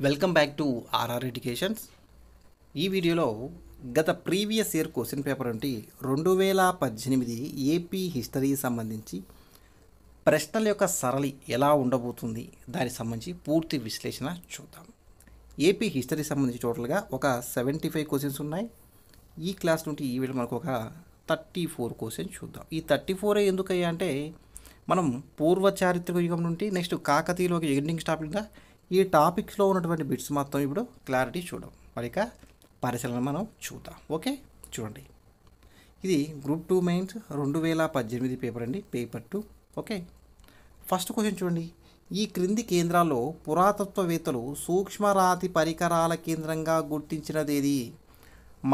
Welcome back to RR educations. ఈ వీడియోలో గత ప్రీవియస్ ఇయర్ క్వశ్చన్ పేపర్ అంటే 2018 ఏపీ హిస్టరీకి సంబంధించి ప్రశ్నల యొక్క సరళి ఎలా ఉండబోతుంది దానికి సంబంధించి పూర్తి విశ్లేషణ చూద్దాం. ఏపీ హిస్టరీకి సంబంధించి టోటల్గా ఒక 75 క్వశ్చన్స్ ఉన్నాయి. ఈ క్లాస్ నుండి ఈ వీడియో మనకు ఒక 34 క్వశ్చన్స్ చూద్దాం. ఈ 34 ఎందుకయ్యా అంటే మనం పూర్వ చారిత్రక యుగం నుండి నెక్స్ట్ కాకతీయులోకి ఎండింగ్ టాపిక్గా ఈ టాపిక్స్లో ఉన్నటువంటి బిట్స్ మొత్తం ఇప్పుడు క్లారిటీ చూద్దాం. మరి ఇక పరిశీలన మనం చూద్దాం. ఓకే, చూడండి. ఇది గ్రూప్ 2 మెయిన్స్ 2018 పేపర్ అండి, పేపర్ 2. ఓకే, ఫస్ట్ క్వశ్చన్ చూడండి. ఈ క్రింది కేంద్రాల్లో పురాతత్వవేత్తలు సూక్ష్మరాతి పరికరాల కేంద్రంగా గుర్తించినది ఏది?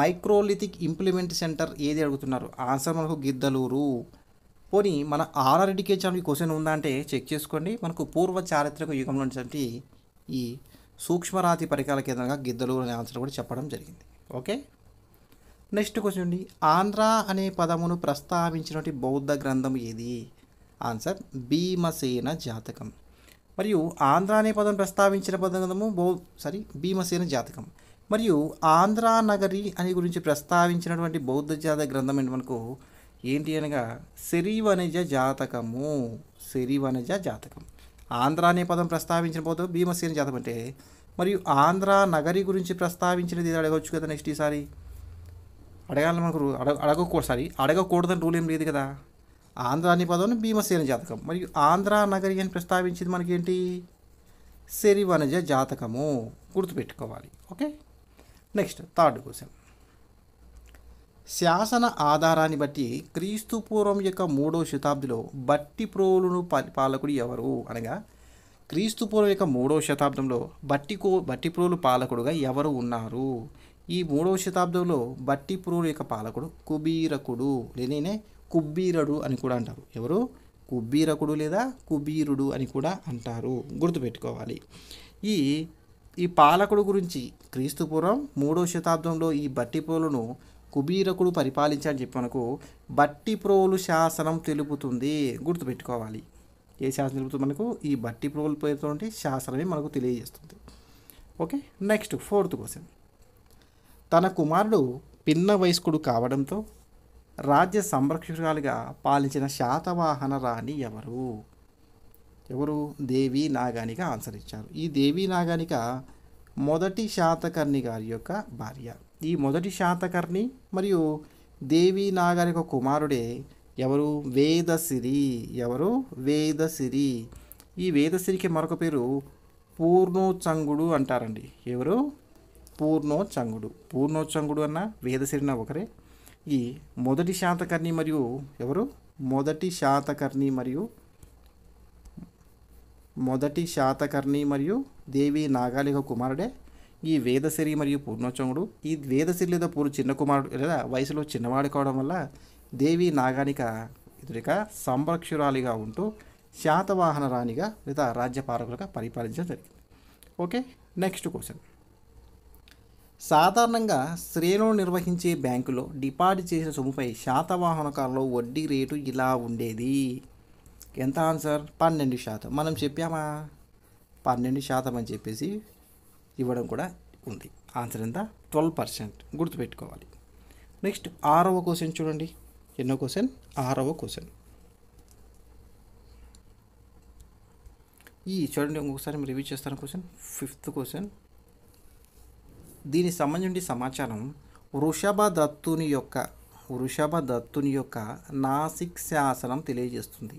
మైక్రోలిథిక్ ఇంప్లిమెంట్ సెంటర్ ఏది అడుగుతున్నారు? ఆన్సర్ మనకు గిద్దలూరు. పోనీ మన ఆర్ఆర్ ఎడ్యుకేషన్ క్వశ్చన్ ఉందా అంటే చెక్ చేసుకోండి. మనకు పూర్వ చారిత్రక యుగం నుంచి ఈ సూక్ష్మరాతి పరికరాల కేంద్రంగా గిద్దలూరు అనే ఆన్సర్ కూడా చెప్పడం జరిగింది. ఓకే, నెక్స్ట్ క్వశ్చన్ అండి. ఆంధ్ర అనే పదమును ప్రస్తావించినటువంటి బౌద్ధ గ్రంథం ఏది? ఆన్సర్ భీమసేన జాతకం. మరియు ఆంధ్ర అనే పదం ప్రస్తావించిన గ్రంథము భీమసేన జాతకం. మరియు ఆంధ్ర నగరి అని గురించి ప్రస్తావించినటువంటి బౌద్ధ జాతక గ్రంథం ఏంటి మనకు ఏంటి అనగా శరీవనజ జాతకము. శరీవనజ జాతకం. ఆంధ్ర అనే పదం ప్రస్తావించిన పోతే భీమసేన జాతకం అంటే, మరియు ఆంధ్ర నగరి గురించి ప్రస్తావించినది అడగవచ్చు కదా. నెక్స్ట్ ఈసారి అడగాలి మనకు అడగకూడదని రూల్ ఏం లేదు కదా. ఆంధ్ర అనే పదం భీమసేన జాతకం, మరియు ఆంధ్ర నగరి అని ప్రస్తావించింది మనకేంటి శరీవనజ జాతకము. గుర్తుపెట్టుకోవాలి. Okay, next third question. శాసన ఆధారాన్ని బట్టి క్రీస్తు పూర్వం యొక్క 3వ శతాబ్దిలో బట్టిప్రోలును పాలకుడు ఎవరు? అనగా క్రీస్తు పూర్వం యొక్క 3వ శతాబ్దంలో బట్టిప్రోలు పాలకుడుగా ఎవరు ఉన్నారు? ఈ 3వ శతాబ్దంలో బట్టిప్రోలు యొక్క పాలకుడు కుబీరకుడు, లేనే కుబ్బీరుడు అని కూడా అంటారు. ఎవరు? కుబ్బీరకుడు లేదా కుబీరుడు అని కూడా అంటారు. గుర్తుపెట్టుకోవాలి. ఈ పాలకుడు గురించి క్రీస్తు పూర్వం 3వ శతాబ్దంలో ఈ బట్టిప్రోలును కుబీరకుడు పరిపాలించాలని చెప్పి మనకు బట్టిప్రోలు శాసనం తెలుపుతుంది. గుర్తుపెట్టుకోవాలి. ఏ శాసనం తెలుపుతుంది మనకు? ఈ బట్టిప్రోలు పేరుతో శాసనమే మనకు తెలియజేస్తుంది. Okay, next fourth question. తన కుమారుడు పిన్న వయస్కుడు కావడంతో రాజ్య సంరక్షకురాలుగా పాలించిన శాతవాహన రాణి ఎవరు? దేవి నాగానిక ఆన్సర్ ఇచ్చారు. ఈ దేవి నాగానిక మొదటి శాతకర్ణి గారి యొక్క భార్య. ఈ మొదటి శాతకర్ణి మరియు దేవి నాగానిక కుమారుడే ఎవరు? వేదసిరి. వేదసిరి. ఈ వేదసిరికి మరొక పేరు పూర్ణోచంగుడు అంటారండి. ఎవరు? పూర్ణోచంగుడు అన్న వేదసిరిన ఒకరే. ఈ మొదటి శాతకర్ణి మరియు మొదటి శాతకర్ణి మరియు దేవి నాగాలిక కుమారుడే ఈ వేదసిరి మరియు పూర్ణోచంగుడు. ఈ వేదసిరి లేదా చిన్న కుమారుడు లేదా వయసులో చిన్నవాడు కావడం వల్ల దేవి నాగానిక ఇతడిక సంరక్షురాలిగా ఉంటూ శాతవాహన రాణిగా లేదా రాజ్యపాలకులుగా పరిపాలించడం జరిగింది. Okay, next question. సాధారణంగా శ్రేణులు నిర్వహించే బ్యాంకులో డిపాజిట్ చేసిన సొమ్ముపై శాతవాహన కాలంలో వడ్డీ రేటు ఇలా ఉండేది. ఎంత? ఆన్సర్ 12%. మనం చెప్పామా 12% అని చెప్పేసి ఇవ్వడం కూడా ఉంది. ఆన్సర్ ఎంత? 12%. గుర్తుపెట్టుకోవాలి. నెక్స్ట్ 6వ క్వశ్చన్ చూడండి. ఎన్నో క్వశ్చన్? 6వ క్వశ్చన్. చూడండి, ఇంకొకసారి రివ్యూ చేస్తాను. Question 5th question. దీనికి సంబంధించిన సమాచారం వృషభదత్తుని యొక్క నాసిక్ శాసనం తెలియజేస్తుంది.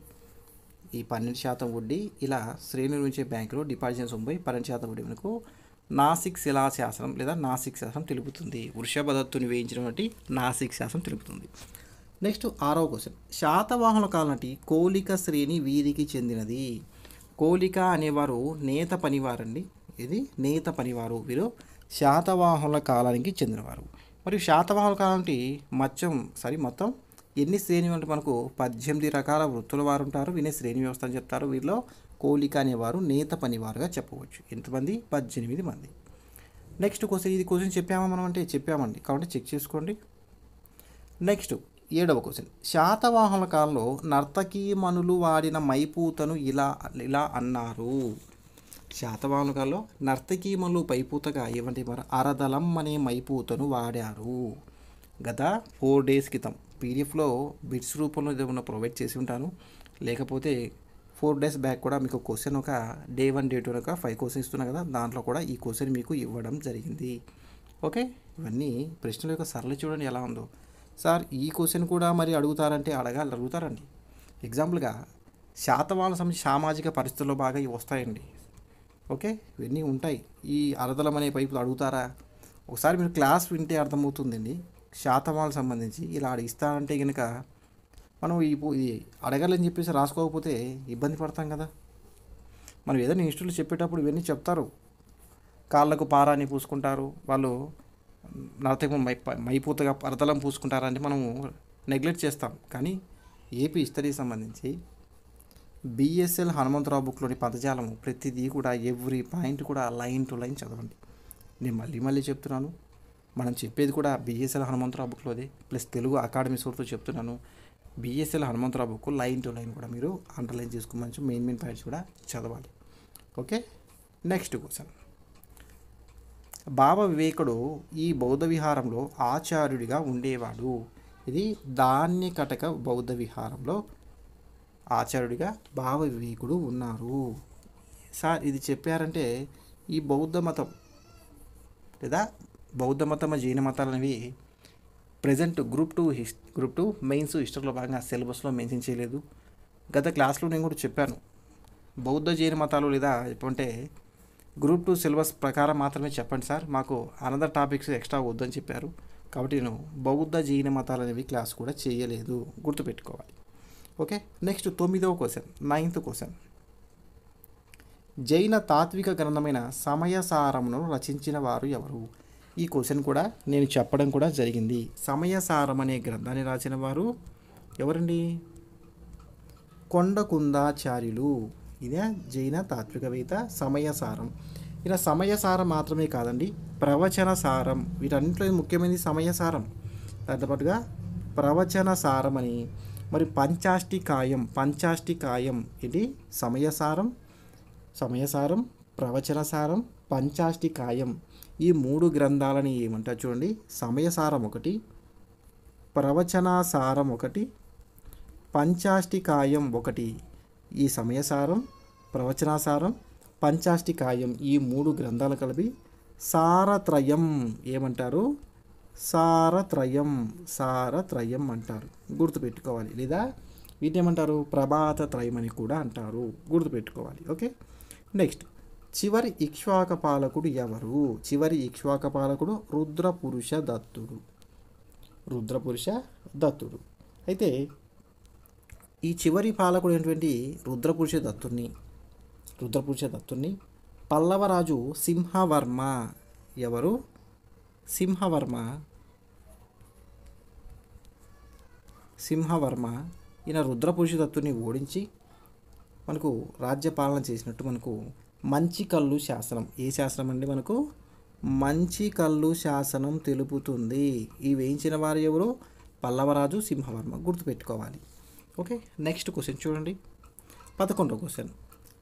ఈ 12% వడ్డీ ఇలా శ్రేణి నుంచి బ్యాంకులో డిపాజిట్ సొమ్ముపై 12% వడ్డీ మనకు నాసిక్ శిలా శాసనం లేదా నాసిక్ శాసనం తెలుపుతుంది. వృషభదత్తుని వేయించినటువంటి నాసిక్ శాసనం తెలుపుతుంది. నెక్స్ట్ 6వ క్వశ్చన్. శాతవాహన కాలం నాటి కోలిక శ్రేణి వీరికి చెందినది. కోలిక అనేవారు నేత పనివారండి. ఇది నేత పనివారు. వీరు శాతవాహనుల కాలానికి చెందినవారు. మరియు శాతవాహనుల కాలానికి మొత్తం ఎన్ని శ్రేణి అంటే మనకు 18 రకాల వృత్తుల వారు ఉంటారు. వీనే శ్రేణి వ్యవస్థ అని చెప్తారు. వీరిలో కోలిక అనేవారు నేత పనివారుగా చెప్పవచ్చు. ఎంతమంది? 18 మంది. Next question. ఇది క్వశ్చన్ చెప్పామా మనం అంటే చెప్పామండి, కాబట్టి చెక్ చేసుకోండి. నెక్స్ట్ 7వ క్వశ్చన్. శాతవాహనుల కాలంలో నర్తకీమణులు వాడిన మైపూతను ఇలా అన్నారు. శాతవాహనులలో నర్తకీమణులు పైపూతగా ఏమంటే మరి అరదలం అనే మైపూతను వాడారు. గత 4 డేస్ క్రితం పీడిఎఫ్లో బిట్స్ రూపంలో ఏమైనా ప్రొవైడ్ చేసి ఉంటాను. లేకపోతే 4 డేస్ బ్యాక్ కూడా మీకు క్వశ్చన్ ఒక డే 1 డే 2 ఒక 5 క్వశ్చన్ ఇస్తున్నా కదా, దాంట్లో కూడా ఈ క్వశ్చన్ మీకు ఇవ్వడం జరిగింది. ఓకే, ఇవన్నీ ప్రశ్నల యొక్క సరళి చూడండి ఎలా ఉందో. సార్ ఈ క్వశ్చన్ కూడా మరి అడుగుతారంటే అడుగుతారండి. ఎగ్జాంపుల్గా శాతవాహన సామాజిక పరిస్థితుల్లో బాగా ఇవి వస్తాయండి. ఓకే, ఇవన్నీ ఉంటాయి. ఈ అరదలం అనే పైపులు అడుగుతారా? ఒకసారి మీరు క్లాస్ వింటే అర్థమవుతుందండి. శాతవాహనకు సంబంధించి ఇలా ఇస్తారంటే కనుక మనం ఇది అడగాలని చెప్పేసి రాసుకోకపోతే ఇబ్బంది పడతాం కదా. మనం ఏదైనా ఇన్స్టిట్యూట్లో చెప్పేటప్పుడు ఇవన్నీ చెప్తారు. కాళ్ళకు పారాన్ని పూసుకుంటారు వాళ్ళు, నర్తకం మైపూతగా అరదలం పూసుకుంటారంటే మనము నెగ్లెక్ట్ చేస్తాం. కానీ ఏపీ హిస్టరీకి సంబంధించి బిఎస్ఎల్ హనుమంతరావు బుక్లోని పదజాలము ప్రతిదీ కూడా ఎవ్రీ పాయింట్ కూడా లైన్ టు లైన్ చదవండి. నేను మళ్ళీ చెప్తున్నాను, మనం చెప్పేది కూడా బిఎస్ఎల్ హనుమంతరావు బుక్లోది, ప్లస్ తెలుగు అకాడమీ సోర్స్తో చెప్తున్నాను. BSL Hanumantha Rao book line to line కూడా మీరు అండర్లైన్ చేసుకోమని మెయిన్ పాయింట్స్ కూడా చదవాలి. Okay, next question. బాబా వివేకుడు ఈ బౌద్ధ విహారంలో ఆచార్యుడిగా ఉండేవాడు. ఇది ధాన్యకటక బౌద్ధ విహారంలో ఆచార్యుడిగా బాబా వివేకుడు ఉన్నారు. సార్ ఇది చెప్పారంటే ఈ బౌద్ధ మతం లేదా బౌద్ధ మతం జైన మతాలు అనేవి ప్రజెంట్ గ్రూప్ టూ మెయిన్స్ హిస్టరీలో భాగంగా సిలబస్లో మెన్షన్ చేయలేదు. గత క్లాస్లో నేను కూడా చెప్పాను, బౌద్ధ జైన మతాలు లేదా ఎప్పుడంటే గ్రూప్ 2 సిలబస్ ప్రకారం మాత్రమే చెప్పండి సార్, మాకు అనదర్ టాపిక్స్ ఎక్స్ట్రా వద్దని చెప్పారు. కాబట్టి నేను బౌద్ధ జైన మతాలు అనేవి క్లాస్ కూడా చేయలేదు, గుర్తుపెట్టుకోవాలి. ఓకే, నెక్స్ట్ 9వ క్వశ్చన్, 9th క్వశ్చన్. జైన తాత్విక గ్రంథమైన సమయసారమును రచించిన వారు ఎవరు? ఈ క్వశ్చన్ కూడా నేను చెప్పడం కూడా జరిగింది. సమయసారం అనే గ్రంథాన్ని రాసిన వారు ఎవరండి? కొండకుందాచార్యులు. ఇదే జైన తాత్వికవేత్త సమయసారం. ఇలా సమయసారం మాత్రమే కాదండి, ప్రవచన సారం, వీటన్నింటిలో ముఖ్యమైనది సమయసారం. దాంతోపాటుగా ప్రవచన సారం అని, మరి పంచాష్టికాయం ఇది సమయసారం, ప్రవచన సారం, పంచాష్టికాయం, ఈ 3 గ్రంథాలని ఏమంటారు చూడండి. సమయసారం ఒకటి, ప్రవచనాసారం ఒకటి, పంచాష్టికాయం ఒకటి. ఈ సమయసారం, ప్రవచనాసారం, పంచాష్టికాయం ఈ 3 గ్రంథాలు కలిపి సారత్రయం ఏమంటారు? సారత్రయం అంటారు, గుర్తుపెట్టుకోవాలి. లేదా వీటిని ఏమంటారు? ప్రభాత త్రయం అని కూడా అంటారు, గుర్తుపెట్టుకోవాలి. ఓకే, నెక్స్ట్ చివరి ఇక్ష్వాక పాలకుడు ఎవరు? చివరి ఇక్ష్వాక పాలకుడు రుద్రపురుష దత్తుడు. అయితే ఈ చివరి పాలకుడు ఏంటంటే రుద్రపురుష దత్తుని పల్లవరాజు సింహవర్మ. ఎవరు? సింహవర్మ. ఈయన రుద్రపురుష దత్తుని ఓడించి మనకు రాజ్యపాలన చేసినట్టు మనకు మంచికల్లు శాసనం, ఏ శాసనం అండి? మనకు మంచికల్లు శాసనం తెలుపుతుంది. ఈ వేయించిన వారు ఎవరు? పల్లవరాజు సింహవర్మ, గుర్తుపెట్టుకోవాలి. ఓకే, నెక్స్ట్ క్వశ్చన్ చూడండి, 11వ క్వశ్చన్.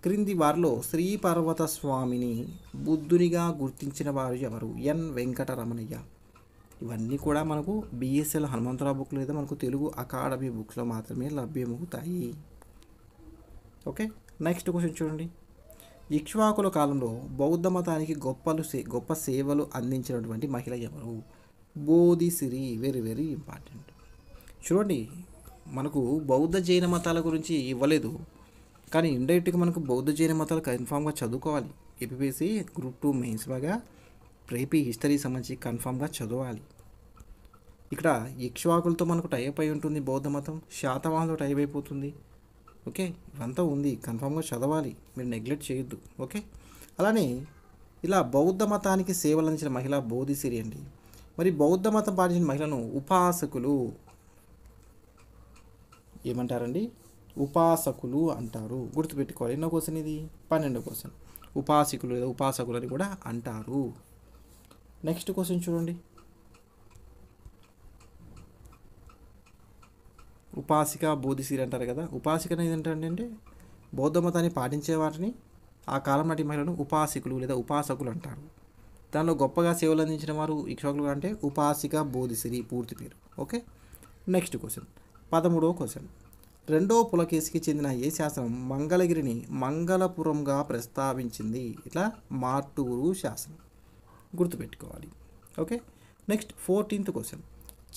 క్రింది వారిలో శ్రీపర్వత స్వామిని బుద్ధునిగా గుర్తించిన వారు ఎవరు? ఎన్ వెంకటరమణయ్య. ఇవన్నీ కూడా మనకు బిఎస్ఎల్ హనుమంతరావు బుక్ లేదా మనకు తెలుగు అకాడమీ బుక్స్లో మాత్రమే లభ్యమవుతాయి. ఓకే, నెక్స్ట్ క్వశ్చన్ చూడండి. ఇక్ష్వాకుల కాలంలో బౌద్ధ మతానికి గొప్ప సేవలు అందించినటువంటి మహిళ ఎవరు? బోధిసిరి. Very very important. చూడండి, మనకు బౌద్ధ జైన మతాల గురించి ఇవ్వలేదు, కానీ ఇండైరెక్ట్గా మనకు బౌద్ధ జైన మతాలు కన్ఫామ్గా చదువుకోవాలి. ఏపీఎస్సీ గ్రూప్ 2 మెయిన్స్ లాగా ఏపీ హిస్టరీ సంబంధించి కన్ఫామ్గా చదవాలి. ఇక్కడ ఇక్ష్వాకులతో మనకు టైప్ అయి ఉంటుంది బౌద్ధ మతం, శాతవాహనులతో టైప్ అయిపోతుంది. ఓకే, ఇవంతా ఉంది, కన్ఫామ్గా చదవాలి, మీరు నెగ్లెక్ట్ చేయొద్దు. ఓకే, అలానే ఇలా బౌద్ధ మతానికి సేవలు అందించిన మహిళ బోధిసిరి అండి. మరి బౌద్ధ మతం పాటించిన మహిళను ఉపాసకులు ఏమంటారండి? ఉపాసకులు అంటారు, గుర్తుపెట్టుకోవాలి. ఎన్నో క్వశ్చన్ ఇది? 12వ క్వశ్చన్. ఉపాసకులు లేదా ఉపాసకులు అని కూడా అంటారు. నెక్స్ట్ క్వశ్చన్ చూడండి, ఉపాసిక బోధిసిరి అంటారు కదా. ఉపాసిక అనేది ఏంటంటే బౌద్ధ మతాన్ని పాటించే వారిని ఆ కాలం నాటి మహిళలను ఉపాసికులు లేదా ఉపాసకులు అంటారు. దానిలో గొప్పగా సేవలు అందించిన వారు ఇక్ష్వాకులు అంటే ఉపాసిక బోధిసిరి పూర్తి పేరు. ఓకే, నెక్స్ట్ క్వశ్చన్ 13వ క్వశ్చన్. రెండో పులకేశికి చెందిన ఏ శాసనం మంగళగిరిని మంగళపురంగా ప్రస్తావించింది? ఇట్లా మార్టూరు శాసనం గుర్తుపెట్టుకోవాలి. Okay, next 14th question.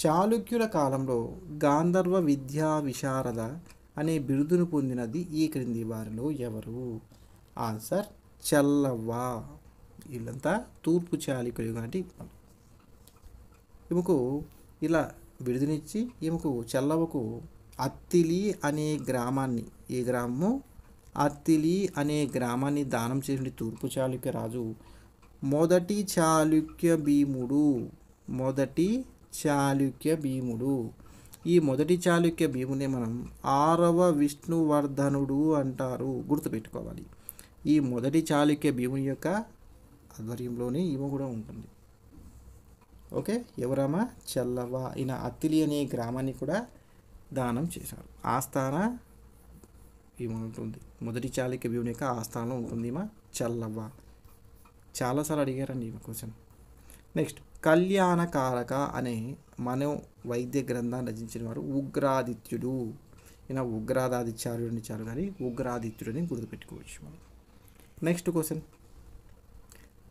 చాళుక్యుల కాలంలో గాంధర్వ విద్యా విశారద అనే బిరుదును పొందినది ఈ క్రింది వారిలో ఎవరు? ఆన్సర్ చల్లవ్వ. వీళ్ళంతా తూర్పు చాళుక్యులు కాబట్టి ఈమెకు ఇలా బిరుదునిచ్చి ఈమెకు చల్లవ్వకు అత్తిలి అనే గ్రామాన్ని, ఏ గ్రామము? అత్తిలి అనే గ్రామాన్ని దానం చేసిన తూర్పు చాళుక్య రాజు మొదటి చాళుక్య భీముడు. మొదటి చాళుక్య భీముడు. ఈ మొదటి చాళుక్య భీమునే మనం 6వ విష్ణువర్ధనుడు అంటారు. గుర్తుపెట్టుకోవాలి. ఈ మొదటి చాళుక్య భీముని యొక్క ఆధ్వర్యంలోనే ఈమె కూడా ఉంటుంది. ఓకే, ఎవరమ్మా? చల్లవ్వ. ఈయన అత్తిలి అనే గ్రామాన్ని కూడా దానం చేశారు. ఆస్థాన ఈమె ఉంటుంది. మొదటి చాళుక్య భీముని యొక్క ఆస్థానంలో ఉంటుంది ఈమె చల్లవ్వ. చాలాసార్లు అడిగారండి ఈమె క్వశ్చన్. నెక్స్ట్, కళ్యాణకారక అనే మనో వైద్య గ్రంథాన్ని రచించిన వారు ఉగ్రాదిత్యుడు. ఈయన ఉగ్రాదాదిత్యారుడు ఇచ్చారు కానీ ఉగ్రాదిత్యుడని గుర్తుపెట్టుకోవచ్చు మనం. Next question.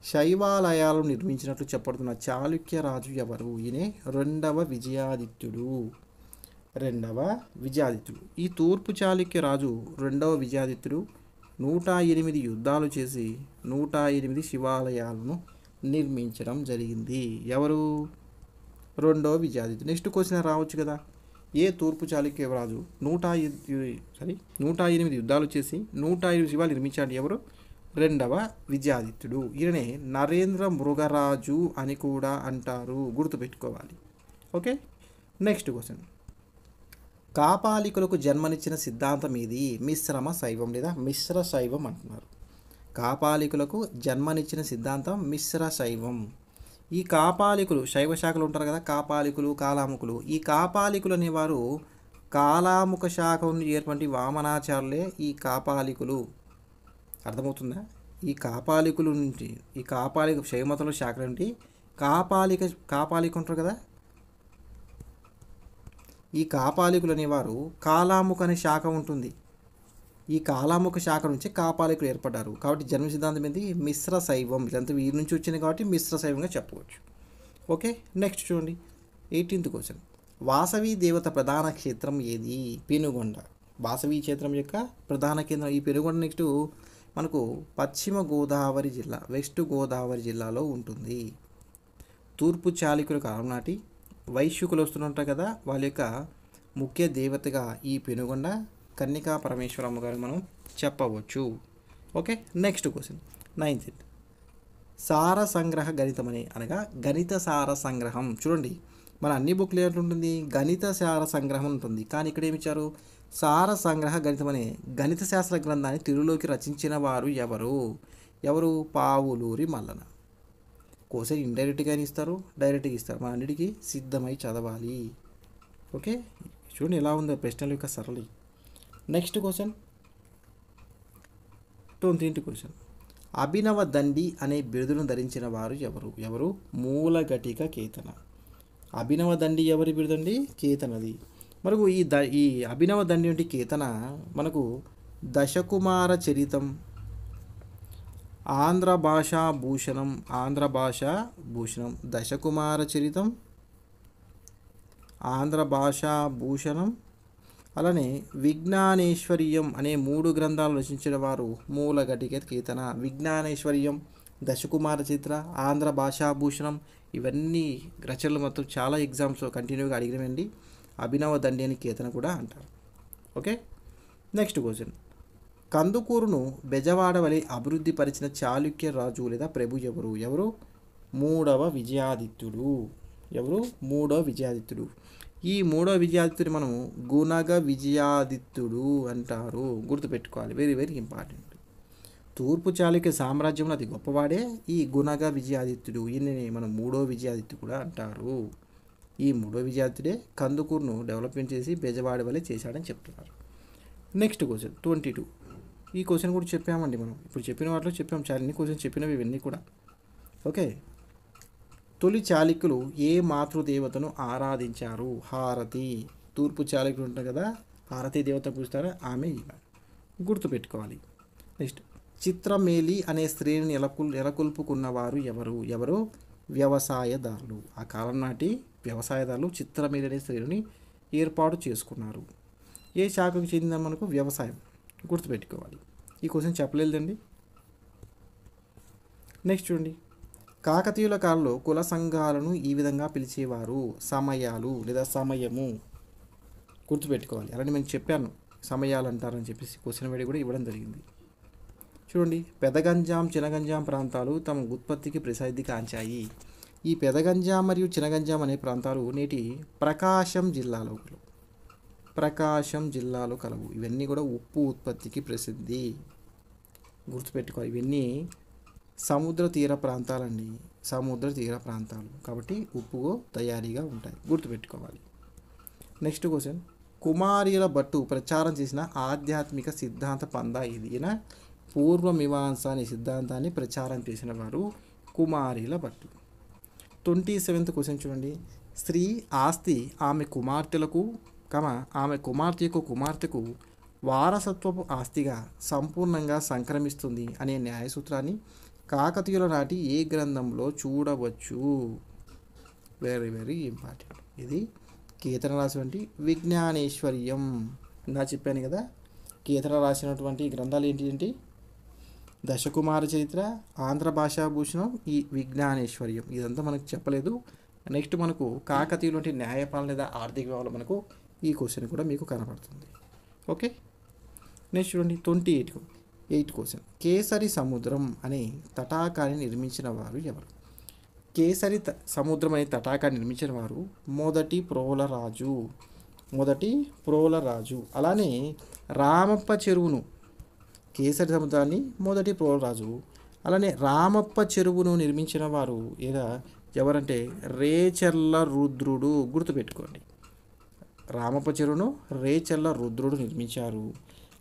శైవాలయాలు నిర్మించినట్లు చెప్పబడుతున్న చాళుక్య రాజు ఎవరు? ఈయనే రెండవ విజయాదిత్యుడు. ఈ తూర్పు చాళుక్య రాజు రెండవ విజయాదిత్యుడు 108 యుద్ధాలు చేసి 108 శివాలయాలను నిర్మించడం జరిగింది. ఎవరు? రెండవ విజయాదిత్యుడు. నెక్స్ట్ క్వశ్చన్ రావచ్చు కదా. ఏ తూర్పు చాళుక్య రాజు 108 యుద్ధాలు చేసి 105 శివాలు నిర్మించాడు? ఎవరు? రెండవ విజయాదిత్యుడు. ఈయననే నరేంద్ర మృగరాజు అని కూడా అంటారు. గుర్తుపెట్టుకోవాలి. Okay, next question. కాపాలికులకు జన్మనిచ్చిన సిద్ధాంతం ఇది? మిశ్రమ శైవం లేదా మిశ్ర శైవం అంటున్నారు. కాపాలికులకు జన్మనిచ్చిన సిద్ధాంతం మిశ్ర శైవం. ఈ కాపాలికులు శైవ శాఖలు ఉంటారు కదా, కాపాలికులు, కాలాముకులు. ఈ కాపాలికులు అనేవారు కాలాముఖ శాఖ నుండి ఏర్పడి వామనాచార్యులే ఈ కాపాలికులు. అర్థమవుతుందా? ఈ కాపాలికులు నుండి, ఈ కాపాలిక శైవమతంలో శాఖ నుండి కాపాలిక ఉంటారు కదా, ఈ కాపాలికులు అనేవారు కాలాముఖ అనే శాఖ ఉంటుంది. ఈ కాలాముఖ శాఖ నుంచి కాపాలికులు ఏర్పడ్డారు. కాబట్టి జన్మ సిద్ధాంతం ఏంటి? మిశ్ర శైవం. ఇదంతా వీరి నుంచి వచ్చింది కాబట్టి మిశ్ర శైవంగా చెప్పవచ్చు. ఓకే, నెక్స్ట్ చూడండి 18th క్వశ్చన్. వాసవి దేవత ప్రధాన క్షేత్రం ఏది? పెనుగొండ. వాసవి క్షేత్రం యొక్క ప్రధాన కేంద్రం ఈ పెనుగొండ. నెక్స్ట్ మనకు పశ్చిమ గోదావరి జిల్లా, వెస్ట్ గోదావరి జిల్లాలో ఉంటుంది. తూర్పు చాళుక్యుల కాలం నాటి వైశ్యుకులు వస్తుంటారు కదా, వాళ్ళ యొక్క ముఖ్య దేవతగా ఈ పెనుగొండ కన్నికా పరమేశ్వరమ్మ గారు మనం చెప్పవచ్చు. Okay, next question 9th. సార సంగ్రహ గణితం అనగా గణిత సార సంగ్రహం. చూడండి, మన అన్ని బుక్లు ఉంటుంది గణిత సార సంగ్రహం ఉంటుంది, కానీ ఇక్కడ ఏమి ఇచ్చారు? సార సంగ్రహ గణితం అనే గణిత శాస్త్ర గ్రంథాన్ని తెలుగులోకి రచించిన వారు ఎవరు? పావులూరి మల్లన. క్వశ్చన్ ఇండైరెక్ట్గా ఇస్తారు, డైరెక్ట్గా ఇస్తారు. మన అన్నిటికీ సిద్ధమై చదవాలి. ఓకే, చూడండి ఎలా ఉందో ప్రశ్నల యొక్క సరళి. Next question 20th question. అభినవ దండి అనే బిరుదును ధరించిన వారు ఎవరు? మూలఘటిక కేతన. అభినవ దండి ఎవరి బిరుదండి? కేతనది. మనకు ఈ అభినవ దండి నుండి కేతన మనకు దశకుమార చరితం, ఆంధ్ర భాషా భూషణం, దశకుమార చరితం, ఆంధ్ర భాషా భూషణం, అలానే విజ్ఞానేశ్వర్యం అనే 3 గ్రంథాలు రచించిన వారు మూలఘటిక కేతన. విజ్ఞానేశ్వర్యం, దశకుమార చరిత్ర, ఆంధ్ర భాషాభూషణం ఇవన్నీ రచనలు మొత్తం చాలా ఎగ్జామ్స్లో కంటిన్యూగా అడిగినవండి. అభినవ దండి అని కేతన కూడా అంటారు. Okay, next question. కందుకూరును బెజవాడ వలె అభివృద్ధి పరిచిన చాళుక్య రాజు లేదా ప్రభు ఎవరు? మూడవ విజయాదిత్యుడు. మూడవ విజయాదిత్యుడు. ఈ మూడవ విజయాదిత్యుడు మనం గుణగ విజయాదిత్యుడు అంటారు. గుర్తుపెట్టుకోవాలి, వెరీ వెరీ ఇంపార్టెంట్. తూర్పు చాళుక్య సామ్రాజ్యంలో అతి గొప్పవాడే ఈ గుణగ విజయాదిత్యుడు. ఈయనని మనం మూడవ విజయాదిత్యుడు కూడా అంటారు. ఈ మూడవ విజయాదిత్యుడే కందుకూరును డెవలప్మెంట్ చేసి బెజవాడ వలె చేశాడని చెప్తున్నారు. Next question 22. ఈ క్వశ్చన్ కూడా చెప్పామండి మనం. ఇప్పుడు చెప్పిన వాటిలో చెప్పాము, చాలా ఎన్ని క్వశ్చన్స్ చెప్పినవి ఇవన్నీ కూడా. ఓకే. తొలి చాళుక్యులు ఏ మాతృదేవతను ఆరాధించారు? హారతి. తూర్పు చాళుక్యులు ఉంటారు కదా, హారతి దేవత పూజారా, ఆమె ఈమె. గుర్తుపెట్టుకోవాలి. నెక్స్ట్, చిత్రమేలి అనే స్త్రీని నెలకొల్పుకున్నవారు ఎవరు? వ్యవసాయదారులు. ఆ కాలం నాటి వ్యవసాయదారులు చిత్రమేలి అనే స్త్రీని ఏర్పాటు చేసుకున్నారు. ఏ శాఖకు చెందిన మనకు? వ్యవసాయం. గుర్తుపెట్టుకోవాలి. ఈ క్వశ్చన్ చెప్పలేదండి. నెక్స్ట్ చూడండి, కాకతీయుల కాలంలో కుల సంఘాలను ఈ విధంగా పిలిచేవారు? సమయాలు లేదా సమయము. గుర్తుపెట్టుకోవాలి. అలానే నేను చెప్పాను సమయాలు అంటారని చెప్పేసి క్వశ్చన్ వేడి కూడా ఇవ్వడం జరిగింది. చూడండి, పెదగంజాం చినగంజాం ప్రాంతాలు తమ ఉత్పత్తికి ప్రసిద్ధి కాంచాయి. ఈ పెదగంజాం మరియు చినగంజాం అనే ప్రాంతాలు నేటి ప్రకాశం జిల్లాలో కలవు. ఇవన్నీ కూడా ఉప్పు ఉత్పత్తికి ప్రసిద్ధి. గుర్తుపెట్టుకోవాలి. ఇవన్నీ సముద్ర తీర ప్రాంతాలండి, కాబట్టి ఉప్పు తయారీగా ఉంటాయి. గుర్తుపెట్టుకోవాలి. నెక్స్ట్ క్వశ్చన్, కుమారిల భట్టు ప్రచారం చేసిన ఆధ్యాత్మిక సిద్ధాంత పందా ఇది. ఈయన పూర్వమీమాంస అనే సిద్ధాంతాన్ని ప్రచారం చేసిన వారు కుమారిల భట్టు. 27th క్వశ్చన్ చూడండి, స్త్రీ ఆస్తి ఆమె కుమార్తెకు వారసత్వపు ఆస్తిగా సంపూర్ణంగా సంక్రమిస్తుంది అనే న్యాయ సూత్రాన్ని కాకతీయుల నాటి ఏ గ్రంథంలో చూడవచ్చు? Very very important. ఇది కీర్తన రాసినటువంటి విజ్ఞానేశ్వర్యం. ఇందా చెప్పాను కదా, కీర్తన రాసినటువంటి గ్రంథాలు ఏంటి? దశకుమార చరిత్ర, ఆంధ్ర భాషాభూషణం, ఈ విజ్ఞానేశ్వర్యం. ఇదంతా మనకు చెప్పలేదు. నెక్స్ట్ మనకు కాకతీయుల వంటి న్యాయపాలన లేదా ఆర్థిక వ్యవహారాలు మనకు ఈ క్వశ్చన్ కూడా మీకు కనపడుతుంది. ఓకే. నెక్స్ట్ చూడండి, 28th క్వశ్చన్, కేసరి సముద్రం అనే తటాకాన్ని నిర్మించిన వారు ఎవరు? కేసరి సముద్రం అనే తటాకాన్ని నిర్మించిన వారు మొదటి ప్రోలరాజు. అలానే రామప్ప చెరువును, కేసరి సముద్రాన్ని మొదటి ప్రోలరాజు, అలానే రామప్ప చెరువును నిర్మించిన వారు ఎవరంటే రేచర్ల రుద్రుడు. గుర్తుపెట్టుకోండి. రామప్ప చెరువును రేచర్ల రుద్రుడు నిర్మించారు.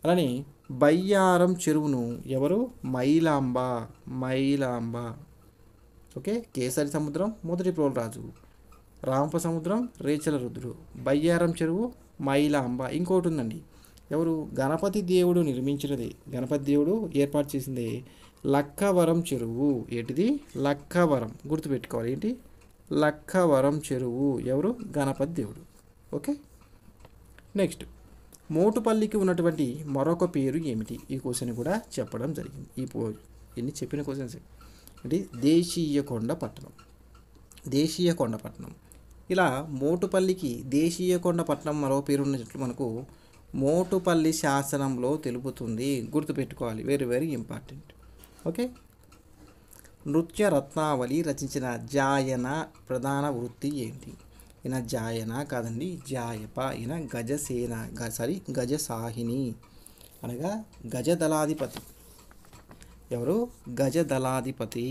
అలానే బయ్యారం చెరువును ఎవరు? మైలాంబ. ఓకే. కేసరి సముద్రం మొదటి ప్రోలరాజు, రామప్ప సముద్రం రేచర్ల రుద్రుడు, బయ్యారం చెరువు మైలాంబ. ఇంకోటి ఉందండి, ఎవరు? గణపతి దేవుడు నిర్మించినది, గణపతి దేవుడు ఏర్పాటు చేసింది లక్కవరం చెరువు. ఏంటిది? లక్కవరం. గుర్తుపెట్టుకోవాలి. ఏంటి? లక్కవరం చెరువు. ఎవరు? గణపతి దేవుడు. ఓకే. నెక్స్ట్, మోటుపల్లికి ఉన్నటువంటి మరొక పేరు ఏమిటి? ఈ క్వశ్చన్ కూడా చెప్పడం జరిగింది. ఇన్ని చెప్పిన క్వశ్చన్స్ అంటే దేశీయ కొండ పట్టణం. ఇలా మోటుపల్లికి దేశీయ కొండ పట్టణం మరో పేరు ఉన్నట్లు మనకు మోటుపల్లి శాసనంలో తెలుపుతుంది. గుర్తుపెట్టుకోవాలి. Very very important. ఓకే. నృత్య రత్నావళి రచించిన జాయన ప్రధాన వృత్తి ఏంటి? ఈయన జాయన కాదండి, జాయప. ఈయన గజసాహిని అనగా గజదళాధిపతి. ఎవరు? గజదళాధిపతి.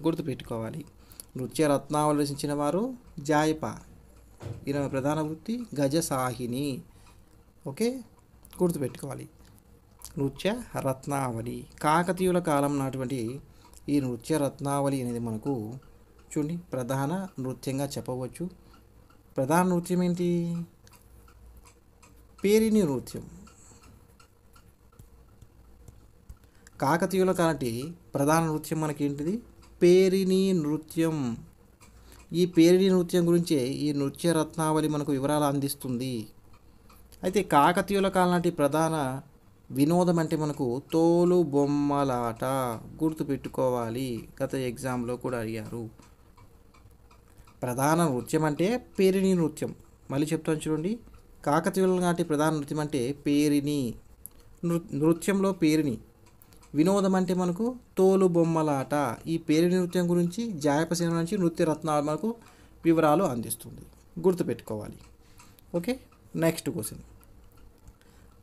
గుర్తుపెట్టుకోవాలి. నృత్య రత్నావళి రచించిన వారు జాయప. ఈయన ప్రధాన వృత్తి గజసాహిని. ఓకే. గుర్తుపెట్టుకోవాలి. నృత్య రత్నావళి. కాకతీయుల కాలం నాటువంటి ఈ నృత్య రత్నావళి అనేది మనకు చూడండి ప్రధాన నృత్యంగా చెప్పవచ్చు. ప్రధాన నృత్యం ఏంటి? పేరిణి నృత్యం. కాకతీయుల కాలంటి ప్రధాన నృత్యం మనకేంటిది? పేరిణి నృత్యం. ఈ పేరిణి నృత్యం గురించే ఈ నృత్య రత్నావళి మనకు వివరాలు అందిస్తుంది. అయితే కాకతీయుల కాలం నాటి ప్రధాన వినోదం అంటే మనకు తోలు బొమ్మలాట. గుర్తుపెట్టుకోవాలి. గత ఎగ్జామ్లో కూడా అడిగారు. ప్రధాన నృత్యం అంటే పేరిణి నృత్యం. మళ్ళీ చెప్తాను చూడండి. కాకతీయుల నాటి ప్రధాన నృత్యం అంటే పేరిణి. నృత్యంలో పేరిణి. వినోదం అంటే మనకు తోలు బొమ్మలాట. ఈ పేరిణి నృత్యం గురించి జాయపసేన నుంచి నృత్య రత్నాలు మనకు వివరాలు అందిస్తుంది. గుర్తుపెట్టుకోవాలి. ఓకే. నెక్స్ట్ క్వశ్చన్,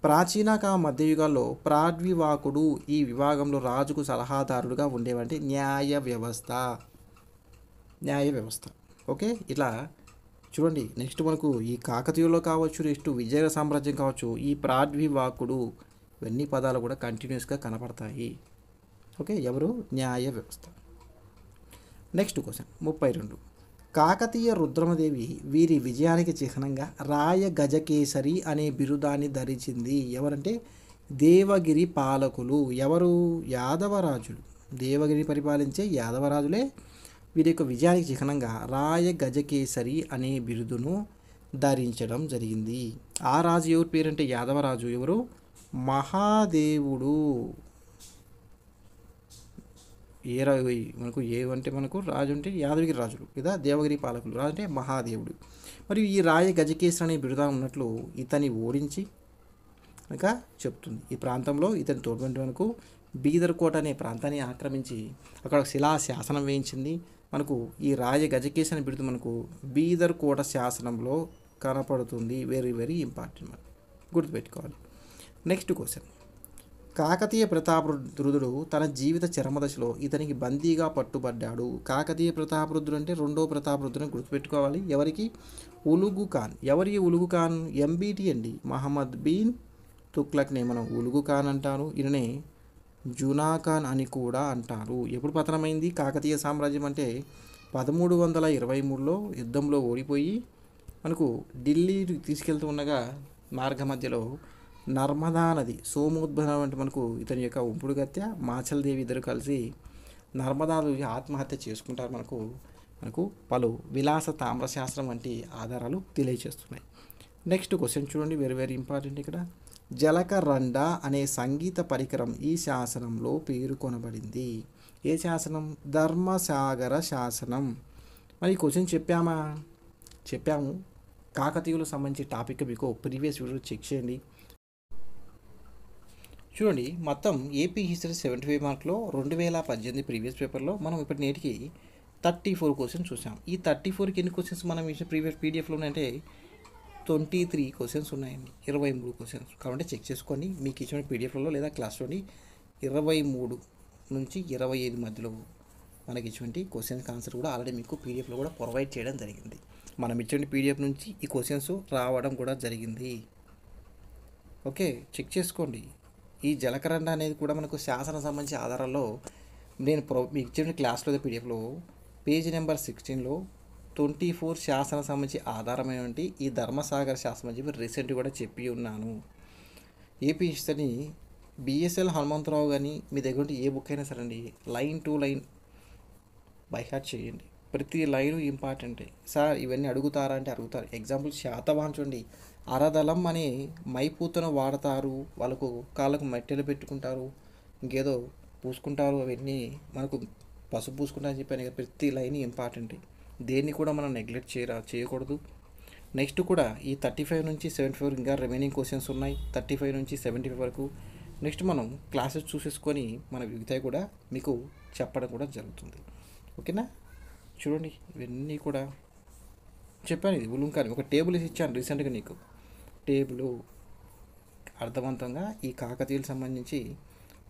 ప్రాచీన మధ్యయుగాల్లో ప్రాడ్వివాకుడు ఈ విభాగంలో రాజుకు సలహాదారుడుగా ఉండేవంటే న్యాయ వ్యవస్థ. ఓకే. ఇట్లా చూడండి. నెక్స్ట్ మనకు ఈ కాకతీయుల్లో కావచ్చు, నెక్స్ట్ విజయ సామ్రాజ్యం కావచ్చు, ఈ ప్రాడ్వివాకుడు ఇవన్నీ పదాలు కూడా కంటిన్యూస్గా కనపడతాయి. ఓకే, ఎవరు? న్యాయ వ్యవస్థ. Next question 32. కాకతీయ రుద్రమదేవి వీరి విజయానికి చిహ్నంగా రాయ గజకేసరి అనే బిరుదాన్ని ధరించింది. ఎవరంటే దేవగిరి పాలకులు. ఎవరు? యాదవరాజులు. దేవగిరి పరిపాలించే యాదవరాజులే వీరి యొక్క విజయానికి చిహ్నంగా రాయ గజకేసరి అనే బిరుదును ధరించడం జరిగింది. ఆ రాజు ఎవరి పేరంటే యాదవరాజు. ఎవరు? మహాదేవుడు. ఏ రాజు మనకు? అంటే మనకు రాజు అంటే యాదగిరి రాజులు లేదా దేవగిరి పాలకులు. రాజు అంటే మహాదేవుడు. మరియు ఈ రాయ గజకేసరి అనే బిరుదా ఉన్నట్లు ఇతని ఓడించి కనుక చెప్తుంది. ఈ ప్రాంతంలో ఇతని తోడ్పడి మనకు బీదర్ కోట అనే ప్రాంతాన్ని ఆక్రమించి అక్కడ శిలా శాసనం వేయించింది. మనకు ఈ రాయ గజకేసరి అనే బిరుదు మనకు బీదర్ కోట శాసనంలో కనపడుతుంది. వెరీ వెరీ ఇంపార్టెంట్, మనం గుర్తుపెట్టుకోవాలి. Next question. కాకతీయ ప్రతాపరుద్రుడు తన జీవిత చరమదశలో ఇతనికి బందీగా పట్టుబడ్డాడు. కాకతీయ ప్రతాపరుద్రుడు అంటే రెండో ప్రతాపరుద్రుని గుర్తుపెట్టుకోవాలి. ఎవరికి? ఉలుగు ఖాన్. ఎవరి ఉలుగు ఖాన్? ఎంబీటీ అండి. మహమ్మద్ బిన్ తుగ్లక్ని మనం ఉలుగు ఖాన్ అంటారు. ఈయననే జునా ఖాన్ అని కూడా అంటారు. ఎప్పుడు పతనమైంది కాకతీయ సామ్రాజ్యం అంటే 1323లో యుద్ధంలో ఓడిపోయి మనకు ఢిల్లీ తీసుకెళ్తూ ఉండగా మార్గ మధ్యలో నర్మదా నది సోమోద్భవం అంటే మనకు ఇతని యొక్క ఉంపుడుగత్య మాచల్దేవి ఇద్దరు కలిసి నర్మదాలు ఆత్మహత్య చేసుకుంటారు. మనకు పలు విలాస తామ్రశాస్త్రం వంటి ఆధారాలు తెలియజేస్తున్నాయి. నెక్స్ట్ క్వశ్చన్ చూడండి, వెరీ వెరీ ఇంపార్టెంట్. ఇక్కడ జలకరండ అనే సంగీత పరికరం ఈ శాసనంలో పేర్కొనబడింది. ఏ శాసనం? ధర్మసాగర శాసనం. మరి ఈ క్వశ్చన్ చెప్పాము. కాకతీయులకు సంబంధించి టాపిక్ మీకు ప్రీవియస్ వీడియో చెక్ చేయండి. చూడండి, మొత్తం ఏపీ హిస్టరీ 75 మార్కులో 2018 ప్రీవియస్ పేపర్లో మనం ఇప్పటి నేటికి 34 క్వశ్చన్స్ చూసాం. ఈ 34కి ఎన్ని క్వశ్చన్స్ మనం ఇచ్చిన ప్రీవియస్ పీడిఎఫ్లో ఉన్నాయంటే 23 క్వశ్చన్స్ ఉన్నాయండి. 23 క్వశ్చన్స్ కాబట్టి చెక్ చేసుకోండి. మీకు ఇచ్చిన పీడిఎఫ్లలో లేదా క్లాస్లోని 23 నుంచి 25 మధ్యలో మనకి ఇటువంటి క్వశ్చన్స్ ఆన్సర్ కూడా ఆల్రెడీ మీకు పీడిఎఫ్లో కూడా ప్రొవైడ్ చేయడం జరిగింది. మనం ఇచ్చిన పీడిఎఫ్ నుంచి ఈ క్వశ్చన్స్ రావడం కూడా జరిగింది. ఓకే, చెక్ చేసుకోండి. ఈ జలకరండ అనేది కూడా మనకు శాసన సంబంధించి ఆధారాల్లో నేను మీకు ఇచ్చిన క్లాస్లో పీడిఎఫ్లో పేజ్ నెంబర్ 16లో 24 శాసన సంబంధించి ఆధారమైనటువంటి ఈ ధర్మసాగర్ శాసనం అని చెప్పి రీసెంట్ కూడా చెప్పి ఉన్నాను. ఏపీ హిస్టరీని బిఎస్ఎల్ హనుమంతరావు కానీ మీ దగ్గర ఏ బుక్ అయినా సరే అండి, line to line by heart చేయండి. ప్రతి లైను ఇంపార్టెంటే. సార్ ఇవన్నీ అడుగుతారా అంటే అడుగుతారు. ఎగ్జాంపుల్ శాతవాహనం చూడండి, అరదలం అనే మైపూతను వాడతారు. వాళ్ళకు కాళ్ళకు మట్టెలు పెట్టుకుంటారు, ఇంకేదో పూసుకుంటారు. అవన్నీ మనకు పసుపు పూసుకుంటారని చెప్పాను. ప్రతి లైన్ ఇంపార్టెంటే. దేన్ని కూడా మనం నెగ్లెక్ట్ చేయకూడదు. నెక్స్ట్ కూడా ఈ 35 నుంచి 74 ఇంకా రిమైనింగ్ క్వశ్చన్స్ ఉన్నాయి. 35 నుంచి 75 వరకు నెక్స్ట్ మనం క్లాసెస్ చూసేసుకొని మన మిగతాయి కూడా మీకు చెప్పడం కూడా జరుగుతుంది. ఓకేనా? చూడండి, ఇవన్నీ కూడా చెప్పాను. ఇది ఉలుంకాని ఒక టేబుల్ ఇచ్చాను రీసెంట్గా నీకు. టేబుల్ అర్థవంతంగా ఈ కాకతీయులకు సంబంధించి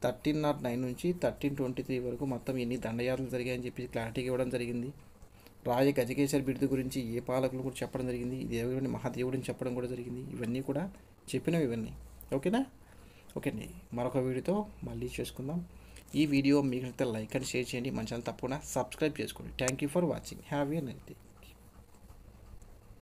1309 నుంచి 1323 వరకు మొత్తం ఎన్ని దండయాత్రలు జరిగాయని చెప్పి క్లారిటీగా ఇవ్వడం జరిగింది. రాయ గజకేసరి బిరుదు గురించి ఏ పాలకులు కూడా చెప్పడం జరిగింది. దేవుడిని మహాదేవుడిని చెప్పడం కూడా జరిగింది. ఇవన్నీ కూడా చెప్పినవి ఇవన్నీ. ఓకేనా? ఓకే అండి, మరొక వీడియోతో మళ్ళీ చేసుకుందాం. ఈ వీడియో మీకు లైక్ అండ్ షేర్ చేయండి. మన ఛానల్ తప్పకుండా సబ్స్క్రైబ్ చేసుకోండి. Thank you for watching. Have a nice day.